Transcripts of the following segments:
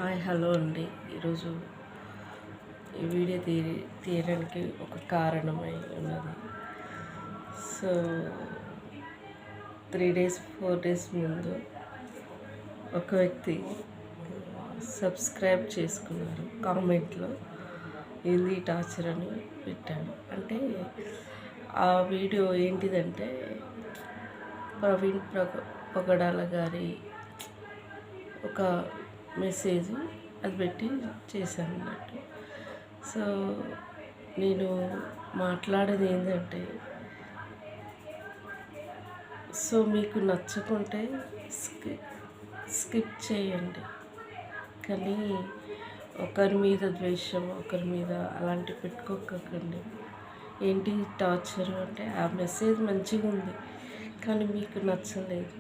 Hi hello అండి. ఈరోజు ఈ వీడియో తీయడానికి ఒక కారణమై ఉన్నది. సో 3 days 4 days ముందు ఒక వ్యక్తి సబ్స్క్రైబ్ చేసుకున్నారు. కామెంట్లో ఏంది టార్చర్ అని పెట్టాడు. అంటే ఆ వీడియో ఏంటిదంటే ప్రవీణ్ పగడాల గారి ఒక మెసేజ్ అది పెట్టి చేశాను అన్నట్టు. సో నేను మాట్లాడేది ఏంటంటే, సో మీకు నచ్చకుంటే స్కిప్ చేయండి, కానీ ఒకరి మీద ద్వేషం, ఒకరి మీద అలాంటివి పెట్టుకోకండి. ఏంటి టార్చర్ అంటే, ఆ మెసేజ్ మంచిగా ఉంది కానీ మీకు నచ్చలేదు,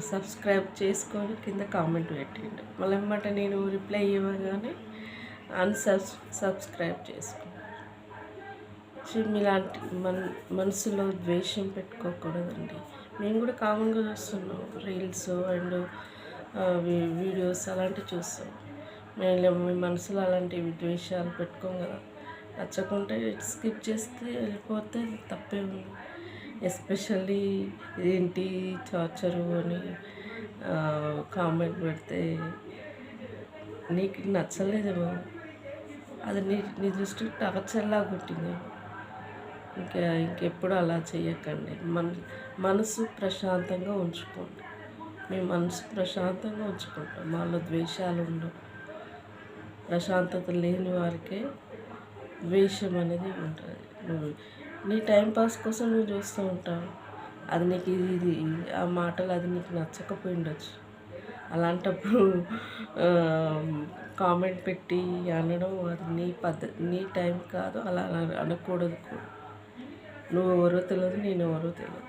సబ్స్క్రైబ్ చేసుకొని కింద కామెంట్ పెట్టండి. మళ్ళీ అన్నమాట నేను రిప్లై ఇవ్వగానే సబ్స్క్రైబ్ చేసుకున్నాను. మీలాంటి మనసులో ద్వేషం పెట్టుకోకూడదండి. మేము కూడా కామన్గా చూస్తున్నాం, రీల్స్ అండ్ వీడియోస్ అలాంటివి చూస్తాం. మీ మనసులో అలాంటి ద్వేషాలు పెట్టుకోం కదా. నచ్చకుంటే స్కిప్ చేస్తే వెళ్ళిపోతే తప్పే ఉంది. ఎస్పెషల్లీ ఏంటి టార్చరు అని కామెంట్ పెడితే నీకు నచ్చలేదేమో, అది నీ దృష్టికి టార్చర్లా కొట్టింది. ఇంకెప్పుడు అలా చేయకండి. మనసు ప్రశాంతంగా ఉంచుకోండి. మీ మనసు ప్రశాంతంగా ఉంచుకుంటాం, మాలో ద్వేషాలు ఉండవు. ప్రశాంతత లేని వారికే ద్వేషం అనేది ఉంటుంది. నీ టైంపాస్ కోసం నువ్వు చూస్తూ ఉంటావు, అది నీకు ఇది ఆ మాటలు అది నీకు నచ్చకపోయి ఉండొచ్చు. అలాంటప్పుడు కామెంట్ పెట్టి అనడం అది నీ టైం కాదు, అలా అనకూడదు కూడా. నువ్వు ఎవరో తెలియదు, నేను ఎవరో తెలియదు,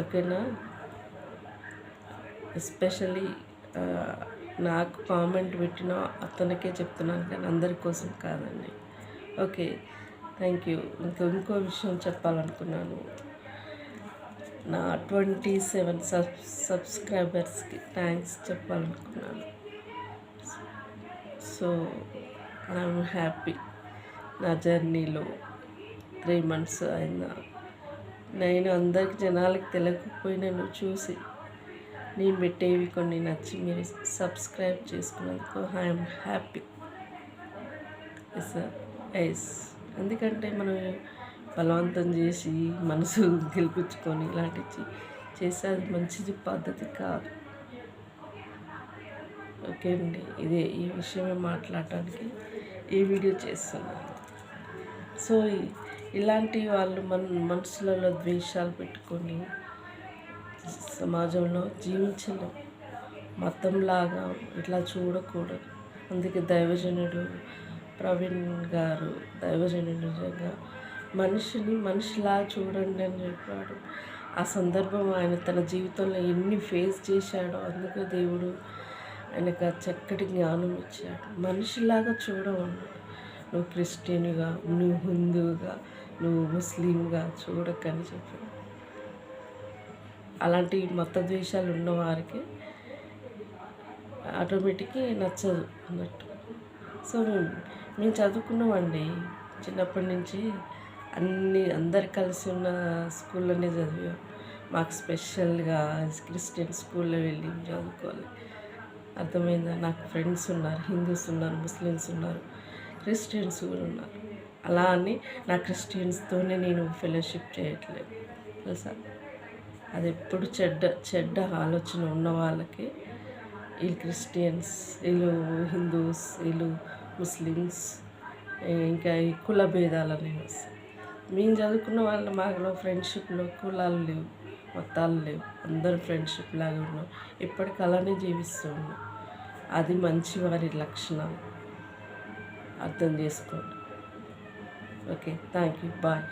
ఓకేనా? ఎస్పెషల్లీ నాకు కామెంట్ పెట్టిన అతనికే చెప్తున్నాను, కానీ అందరి కోసం కాదండి. Okay, thank you. ఇంకో విషయం చెప్పాలనుకున్నాను. నా 27 సబ్స్క్రైబర్స్కి థ్యాంక్స్ చెప్పాలనుకున్నాను. So I'm happy. నా జర్నీలో 3 months అయినా నేను అందరికి జనాలకి తెలియకపోయినా చూసి నేను పెట్టేవి కొన్ని నచ్చి మీరు సబ్స్క్రైబ్ చేసుకున్నందుకు ఐఎమ్ హ్యాపీ. ఎస్ ఎందుకంటే మనం బలవంతం చేసి మనసు గెలిపించుకొని ఇలాంటివి చేస్తే అది మంచిది పద్ధతి కాదు. ఓకే అండి, ఈ విషయమే మాట్లాడటానికి ఈ వీడియో చేస్తున్నాను. సో ఇలాంటి వాళ్ళు మనసులలో ద్వేషాలు పెట్టుకొని సమాజంలో జీవించలేం. మతంలాగా ఇట్లా చూడకూడదు. అందుకే దైవజనుడు ప్రవీణ్ గారు నిజంగా మనిషిని మనిషిలా చూడండి అని చెప్పాడు. ఆ సందర్భం ఆయన తన జీవితంలో ఎన్ని ఫేస్ చేశాడో, అందుకే దేవుడు ఆయనకు చక్కటి జ్ఞానం ఇచ్చాడు. మనిషిలాగా చూడమన్నాడు. నువ్వు క్రిస్టియన్గా, నువ్వు హిందువుగా, నువ్వు ముస్లింగా చూడకని చెప్పాడు. అలాంటి మత ద్వేషాలు ఉన్నవారికి ఆటోమేటిక్గా నచ్చదు అన్నట్టు. సో మేము చదువుకున్నామండి చిన్నప్పటి నుంచి, అందరు కలిసి ఉన్న స్కూల్లోనే చదివాం. మాకు స్పెషల్గా క్రిస్టియన్ స్కూల్లో వెళ్ళి చదువుకోవాలి. అర్థమైందా? నాకు ఫ్రెండ్స్ ఉన్నారు, హిందూస్ ఉన్నారు, ముస్లిమ్స్ ఉన్నారు, క్రిస్టియన్స్ కూడా ఉన్నారు. అలా అని నా క్రిస్టియన్స్తోనే నేను ఫెలోషిప్ చేయట్లేదు, తెలుసా? అది ఎప్పుడు చెడ్డ ఆలోచన ఉన్న వాళ్ళకి, వీళ్ళు క్రిస్టియన్స్, వీళ్ళు హిందూస్, వీళ్ళు ముస్లిమ్స్, ఇంకా ఈ కుల భేదాలు అనేవి వస్తాయి. మేము చదువుకున్న వాళ్ళు మాలో ఫ్రెండ్షిప్లో కులాలు లేవు, మతాలు లేవు, అందరూ ఫ్రెండ్షిప్ లాగా ఉన్నాం. ఇప్పటికి అలానే జీవిస్తూ ఉన్నాం. అది మంచి వారి లక్షణాలు, అర్థం చేసుకోండి. Okay, thank you, bye.